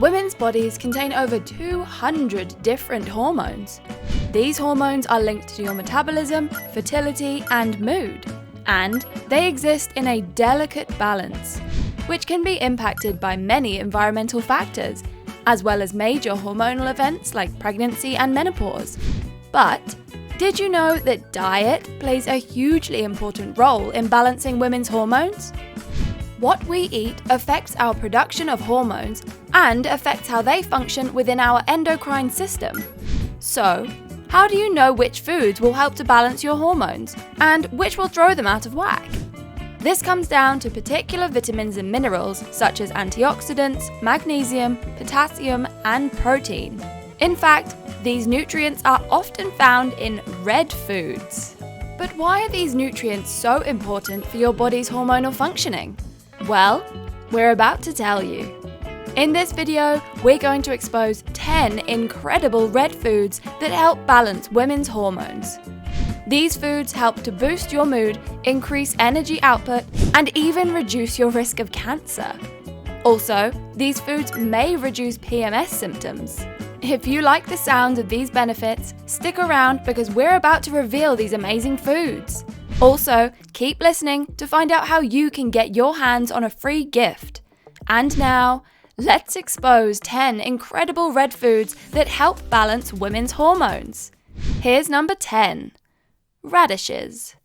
Women's bodies contain over 200 different hormones. These hormones are linked to your metabolism, fertility, and mood, and they exist in a delicate balance, which can be impacted by many environmental factors, as well as major hormonal events like pregnancy and menopause. But did you know that diet plays a hugely important role in balancing women's hormones? What we eat affects our production of hormones and affects how they function within our endocrine system. So, how do you know which foods will help to balance your hormones and which will throw them out of whack? This comes down to particular vitamins and minerals such as antioxidants, magnesium, potassium, and protein. In fact, these nutrients are often found in red foods. But why are these nutrients so important for your body's hormonal functioning? Well, we're about to tell you. In this video, we're going to expose 10 incredible red foods that help balance women's hormones. These foods help to boost your mood, increase energy output, and even reduce your risk of cancer. Also, these foods may reduce PMS symptoms. If you like the sound of these benefits, stick around because we're about to reveal these amazing foods. Also, keep listening to find out how you can get your hands on a free gift. And now, let's expose 10 incredible red foods that help balance women's hormones. Here's number 10. Radishes.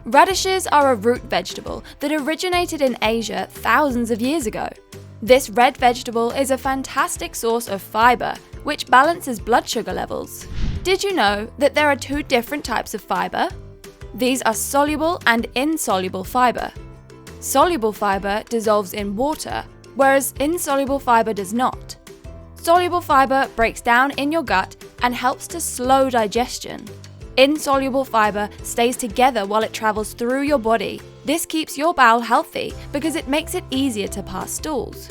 Radishes are a root vegetable that originated in Asia thousands of years ago. This red vegetable is a fantastic source of fiber, which balances blood sugar levels. Did you know that there are two different types of fiber? These are soluble and insoluble fiber. Soluble fiber dissolves in water, whereas insoluble fiber does not. Soluble fiber breaks down in your gut and helps to slow digestion. Insoluble fiber stays together while it travels through your body. This keeps your bowel healthy because it makes it easier to pass stools.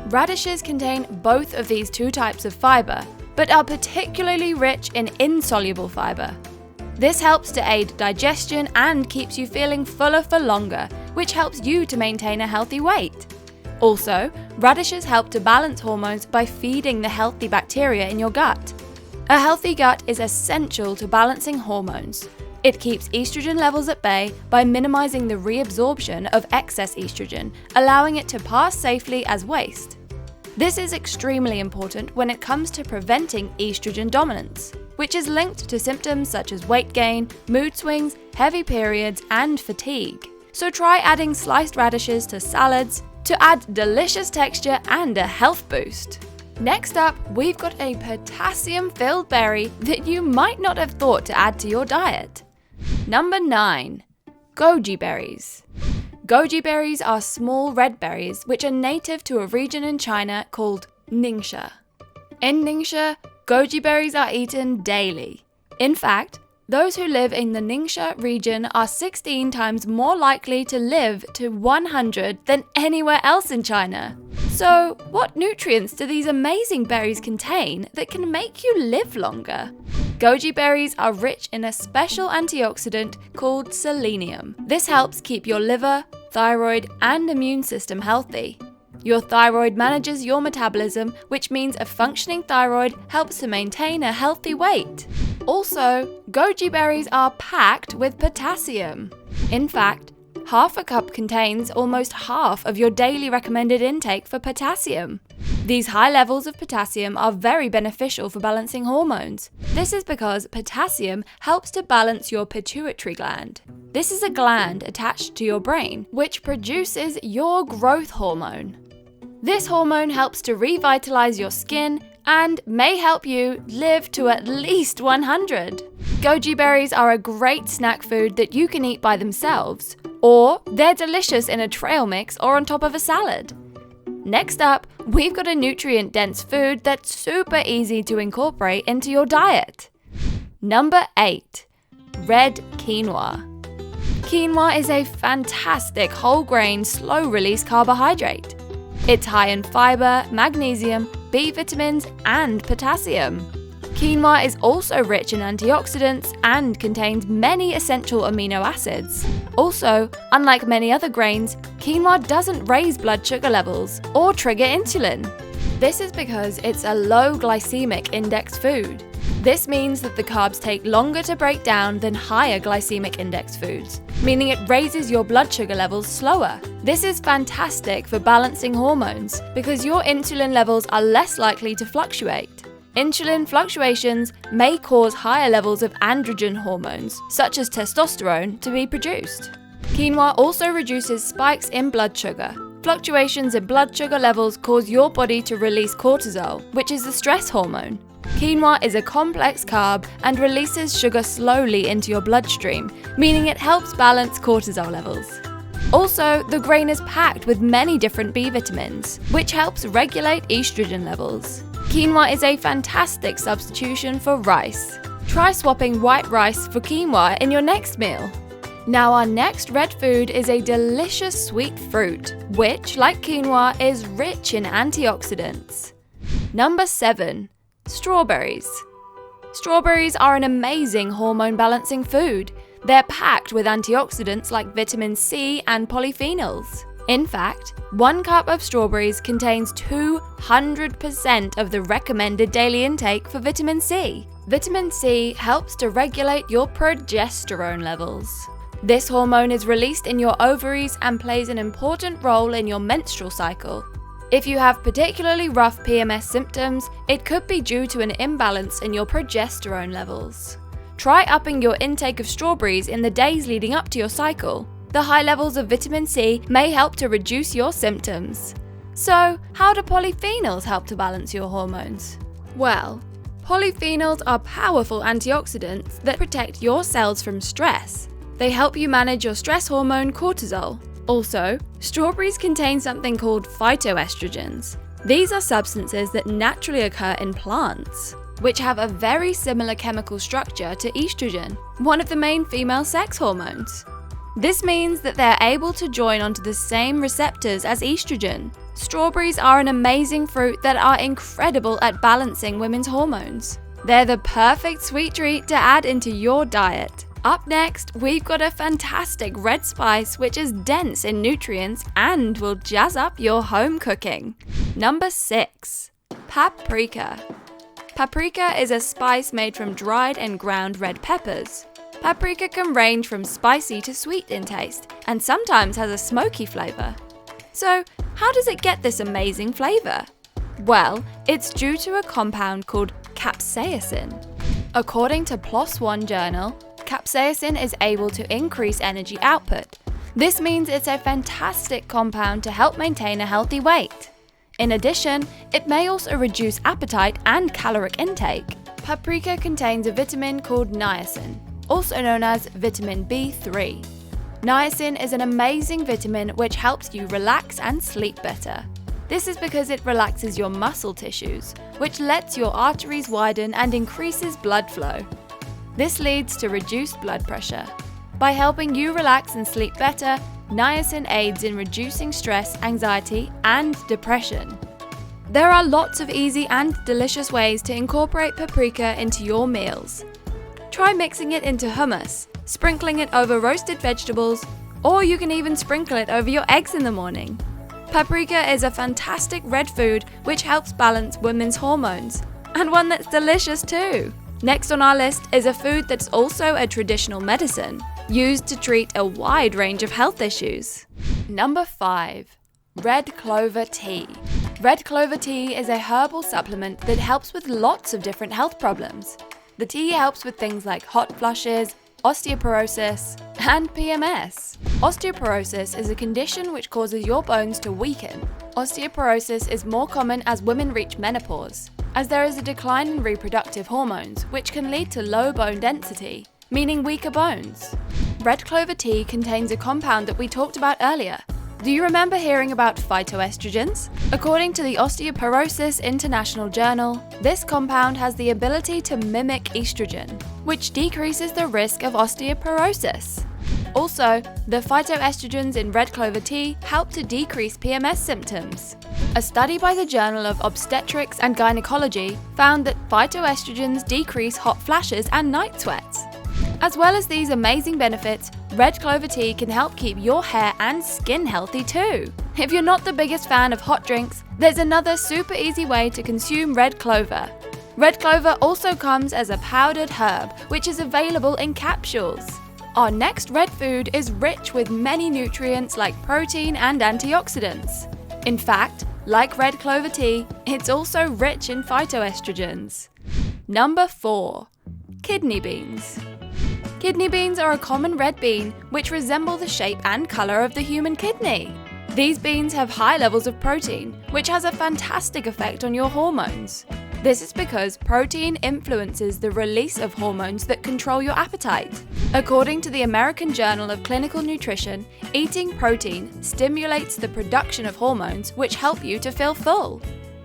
Radishes contain both of these two types of fiber, but are particularly rich in insoluble fiber. This helps to aid digestion and keeps you feeling fuller for longer, which helps you to maintain a healthy weight. Also, radishes help to balance hormones by feeding the healthy bacteria in your gut. A healthy gut is essential to balancing hormones. It keeps estrogen levels at bay by minimizing the reabsorption of excess estrogen, allowing it to pass safely as waste. This is extremely important when it comes to preventing estrogen dominance, which is linked to symptoms such as weight gain, mood swings, heavy periods, and fatigue. So try adding sliced radishes to salads to add delicious texture and a health boost. Next up, we've got a potassium-filled berry that you might not have thought to add to your diet. Number 9. Goji berries. Goji berries are small red berries which are native to a region in China called Ningxia. In Ningxia, goji berries are eaten daily. In fact, those who live in the Ningxia region are 16 times more likely to live to 100 than anywhere else in China. So, what nutrients do these amazing berries contain that can make you live longer? Goji berries are rich in a special antioxidant called selenium. This helps keep your liver, thyroid, and immune system healthy. Your thyroid manages your metabolism, which means a functioning thyroid helps to maintain a healthy weight. Also, goji berries are packed with potassium. In fact, half a cup contains almost half of your daily recommended intake for potassium. These high levels of potassium are very beneficial for balancing hormones. This is because potassium helps to balance your pituitary gland. This is a gland attached to your brain, which produces your growth hormone. This hormone helps to revitalize your skin and may help you live to at least 100. Goji berries are a great snack food that you can eat by themselves, or they're delicious in a trail mix or on top of a salad. Next up, we've got a nutrient-dense food that's super easy to incorporate into your diet. Number 8. Red quinoa. Quinoa is a fantastic whole-grain, slow-release carbohydrate. It's high in fiber, magnesium, B vitamins, and potassium. Quinoa is also rich in antioxidants and contains many essential amino acids. Also, unlike many other grains, quinoa doesn't raise blood sugar levels or trigger insulin. This is because it's a low glycemic index food. This means that the carbs take longer to break down than higher glycemic index foods, meaning it raises your blood sugar levels slower. This is fantastic for balancing hormones because your insulin levels are less likely to fluctuate. Insulin fluctuations may cause higher levels of androgen hormones, such as testosterone, to be produced. Quinoa also reduces spikes in blood sugar. Fluctuations in blood sugar levels cause your body to release cortisol, which is the stress hormone. Quinoa is a complex carb and releases sugar slowly into your bloodstream, meaning it helps balance cortisol levels. Also, the grain is packed with many different B vitamins, which helps regulate estrogen levels. Quinoa is a fantastic substitution for rice. Try swapping white rice for quinoa in your next meal. Now our next red food is a delicious sweet fruit, which, like quinoa, is rich in antioxidants. Number 7. Strawberries. Strawberries are an amazing hormone balancing food. They're packed with antioxidants like vitamin C and polyphenols. In fact, 1 cup of strawberries contains 200% of the recommended daily intake for vitamin C. Vitamin C helps to regulate your progesterone levels. This hormone is released in your ovaries and plays an important role in your menstrual cycle. If you have particularly rough PMS symptoms, it could be due to an imbalance in your progesterone levels. Try upping your intake of strawberries in the days leading up to your cycle. The high levels of vitamin C may help to reduce your symptoms. So, how do polyphenols help to balance your hormones? Well, polyphenols are powerful antioxidants that protect your cells from stress. They help you manage your stress hormone cortisol. Also, strawberries contain something called phytoestrogens. These are substances that naturally occur in plants, which have a very similar chemical structure to estrogen, one of the main female sex hormones. This means that they're able to join onto the same receptors as estrogen. Strawberries are an amazing fruit that are incredible at balancing women's hormones. They're the perfect sweet treat to add into your diet. Up next, we've got a fantastic red spice which is dense in nutrients and will jazz up your home cooking. Number 6. Paprika. Paprika is a spice made from dried and ground red peppers. Paprika can range from spicy to sweet in taste and sometimes has a smoky flavor. So, how does it get this amazing flavor? Well, it's due to a compound called capsaicin. According to PLOS One Journal, capsaicin is able to increase energy output. This means it's a fantastic compound to help maintain a healthy weight. In addition, it may also reduce appetite and caloric intake. Paprika contains a vitamin called niacin, also known as vitamin B3. Niacin is an amazing vitamin which helps you relax and sleep better. This is because it relaxes your muscle tissues, which lets your arteries widen and increases blood flow. This leads to reduced blood pressure. By helping you relax and sleep better, niacin aids in reducing stress, anxiety, and depression. There are lots of easy and delicious ways to incorporate paprika into your meals. Try mixing it into hummus, sprinkling it over roasted vegetables, or you can even sprinkle it over your eggs in the morning. Paprika is a fantastic red food which helps balance women's hormones, and one that's delicious too. Next on our list is a food that's also a traditional medicine, used to treat a wide range of health issues. Number 5. Red clover tea. Red clover tea is a herbal supplement that helps with lots of different health problems. The tea helps with things like hot flushes, osteoporosis, and PMS. Osteoporosis is a condition which causes your bones to weaken. Osteoporosis is more common as women reach menopause, as there is a decline in reproductive hormones, which can lead to low bone density, meaning weaker bones. Red clover tea contains a compound that we talked about earlier. Do you remember hearing about phytoestrogens? According to the Osteoporosis International Journal, this compound has the ability to mimic estrogen, which decreases the risk of osteoporosis. Also, the phytoestrogens in red clover tea help to decrease PMS symptoms. A study by the Journal of Obstetrics and Gynaecology found that phytoestrogens decrease hot flashes and night sweats. As well as these amazing benefits, red clover tea can help keep your hair and skin healthy too. If you're not the biggest fan of hot drinks, there's another super easy way to consume red clover. Red clover also comes as a powdered herb, which is available in capsules. Our next red food is rich with many nutrients like protein and antioxidants. In fact, like red clover tea, it's also rich in phytoestrogens. Number 4. Kidney beans. Kidney beans are a common red bean which resemble the shape and colour of the human kidney. These beans have high levels of protein, which has a fantastic effect on your hormones. This is because protein influences the release of hormones that control your appetite. According to the American Journal of Clinical Nutrition, eating protein stimulates the production of hormones which help you to feel full.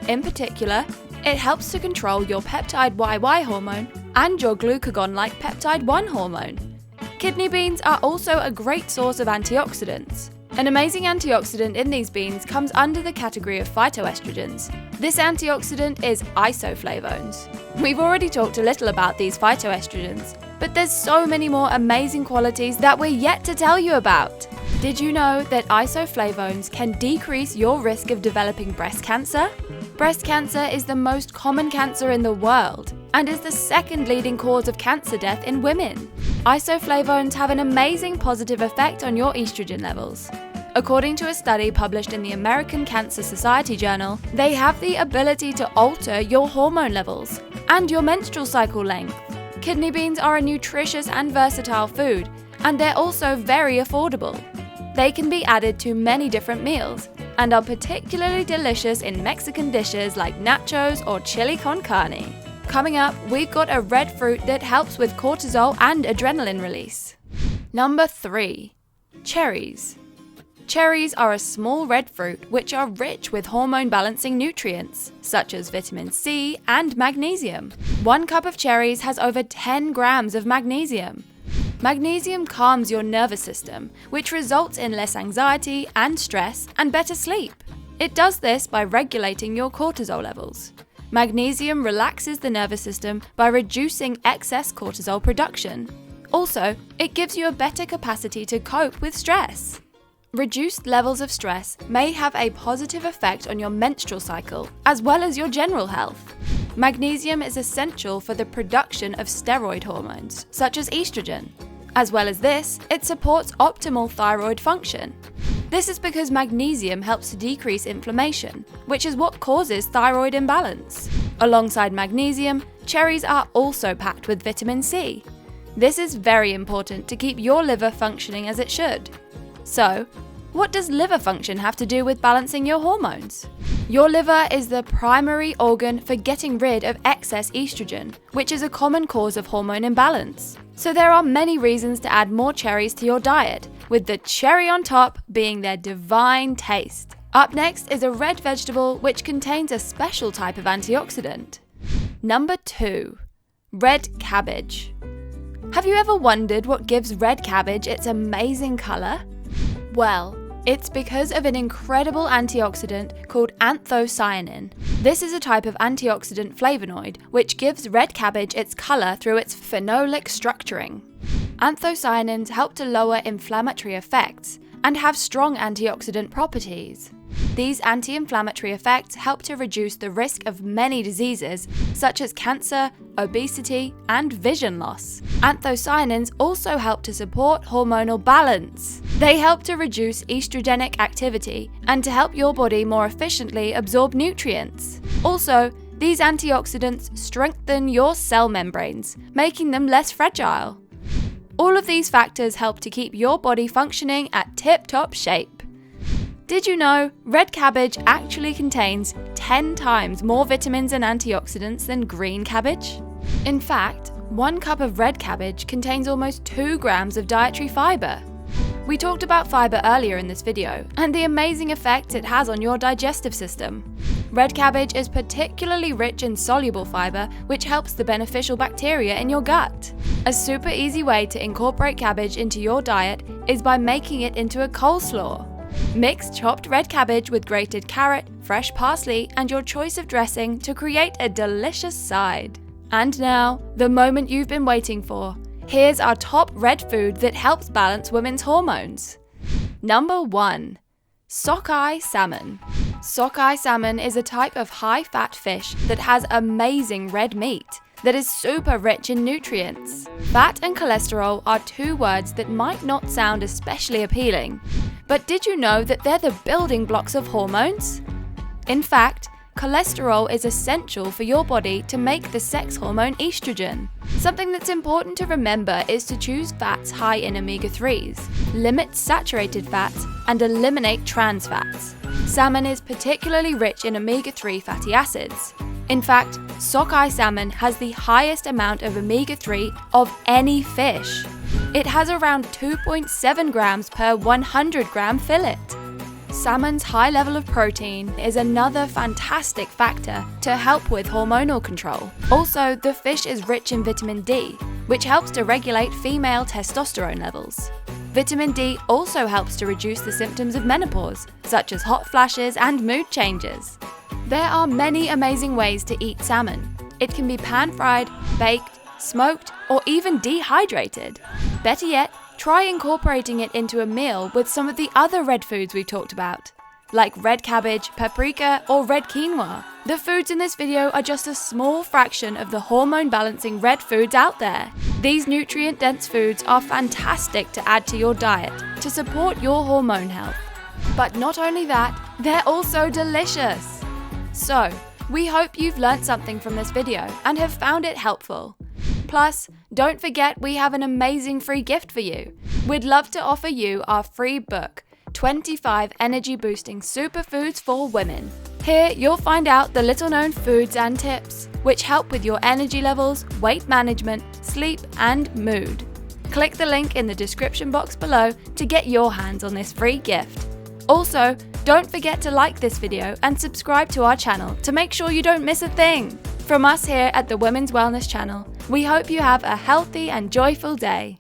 In particular, it helps to control your peptide YY hormone and your glucagon-like peptide 1 hormone. Kidney beans are also a great source of antioxidants. An amazing antioxidant in these beans comes under the category of phytoestrogens. This antioxidant is isoflavones. We've already talked a little about these phytoestrogens, but there's so many more amazing qualities that we're yet to tell you about. Did you know that isoflavones can decrease your risk of developing breast cancer? Breast cancer is the most common cancer in the world and is the second leading cause of cancer death in women. Isoflavones have an amazing positive effect on your estrogen levels. According to a study published in the American Cancer Society Journal, they have the ability to alter your hormone levels and your menstrual cycle length. Kidney beans are a nutritious and versatile food, and they're also very affordable. They can be added to many different meals and are particularly delicious in Mexican dishes like nachos or chili con carne. Coming up, we've got a red fruit that helps with cortisol and adrenaline release. Number 3. Cherries. Cherries are a small red fruit which are rich with hormone-balancing nutrients, such as vitamin C and magnesium. 1 cup of cherries has over 10 grams of magnesium. Magnesium calms your nervous system, which results in less anxiety and stress and better sleep. It does this by regulating your cortisol levels. Magnesium relaxes the nervous system by reducing excess cortisol production. Also, it gives you a better capacity to cope with stress. Reduced levels of stress may have a positive effect on your menstrual cycle, as well as your general health. Magnesium is essential for the production of steroid hormones, such as estrogen. As well as this, it supports optimal thyroid function. This is because magnesium helps to decrease inflammation, which is what causes thyroid imbalance. Alongside magnesium, cherries are also packed with vitamin C. This is very important to keep your liver functioning as it should. So, what does liver function have to do with balancing your hormones? Your liver is the primary organ for getting rid of excess estrogen, which is a common cause of hormone imbalance. So there are many reasons to add more cherries to your diet, with the cherry on top being their divine taste. Up next is a red vegetable which contains a special type of antioxidant. Number 2. Red cabbage. Have you ever wondered what gives red cabbage its amazing colour? Well, it's because of an incredible antioxidant called anthocyanin. This is a type of antioxidant flavonoid which gives red cabbage its colour through its phenolic structuring. Anthocyanins help to lower inflammatory effects and have strong antioxidant properties. These anti-inflammatory effects help to reduce the risk of many diseases such as cancer, obesity, and vision loss. Anthocyanins also help to support hormonal balance. They help to reduce estrogenic activity and to help your body more efficiently absorb nutrients. Also, these antioxidants strengthen your cell membranes, making them less fragile. All of these factors help to keep your body functioning at tip-top shape. Did you know red cabbage actually contains 10 times more vitamins and antioxidants than green cabbage? In fact, 1 cup of red cabbage contains almost 2 grams of dietary fiber. We talked about fiber earlier in this video and the amazing effect it has on your digestive system. Red cabbage is particularly rich in soluble fiber, which helps the beneficial bacteria in your gut. A super easy way to incorporate cabbage into your diet is by making it into a coleslaw. Mix chopped red cabbage with grated carrot, fresh parsley, and your choice of dressing to create a delicious side. And now, the moment you've been waiting for. Here's our top red food that helps balance women's hormones. Number 1. Sockeye salmon. Sockeye salmon is a type of high-fat fish that has amazing red meat that is super rich in nutrients. Fat and cholesterol are two words that might not sound especially appealing, but did you know that they're the building blocks of hormones? In fact, cholesterol is essential for your body to make the sex hormone estrogen. Something that's important to remember is to choose fats high in omega-3s, limit saturated fats, and eliminate trans fats. Salmon is particularly rich in omega-3 fatty acids. In fact, sockeye salmon has the highest amount of omega-3 of any fish. It has around 2.7 grams per 100 gram fillet. Salmon's high level of protein is another fantastic factor to help with hormonal control. Also, the fish is rich in vitamin D, which helps to regulate female testosterone levels. Vitamin D also helps to reduce the symptoms of menopause, such as hot flashes and mood changes. There are many amazing ways to eat salmon. It can be pan-fried, baked, smoked, or even dehydrated. Better yet, try incorporating it into a meal with some of the other red foods we've talked about, like red cabbage, paprika, or red quinoa. The foods in this video are just a small fraction of the hormone-balancing red foods out there. These nutrient-dense foods are fantastic to add to your diet to support your hormone health. But not only that, they're also delicious. So, we hope you've learned something from this video and have found it helpful. Plus, don't forget we have an amazing free gift for you. We'd love to offer you our free book, 25 Energy Boosting Superfoods for Women. Here, you'll find out the little-known foods and tips, which help with your energy levels, weight management, sleep, and mood. Click the link in the description box below to get your hands on this free gift. Also, don't forget to like this video and subscribe to our channel to make sure you don't miss a thing. From us here at the Women's Wellness Channel, we hope you have a healthy and joyful day.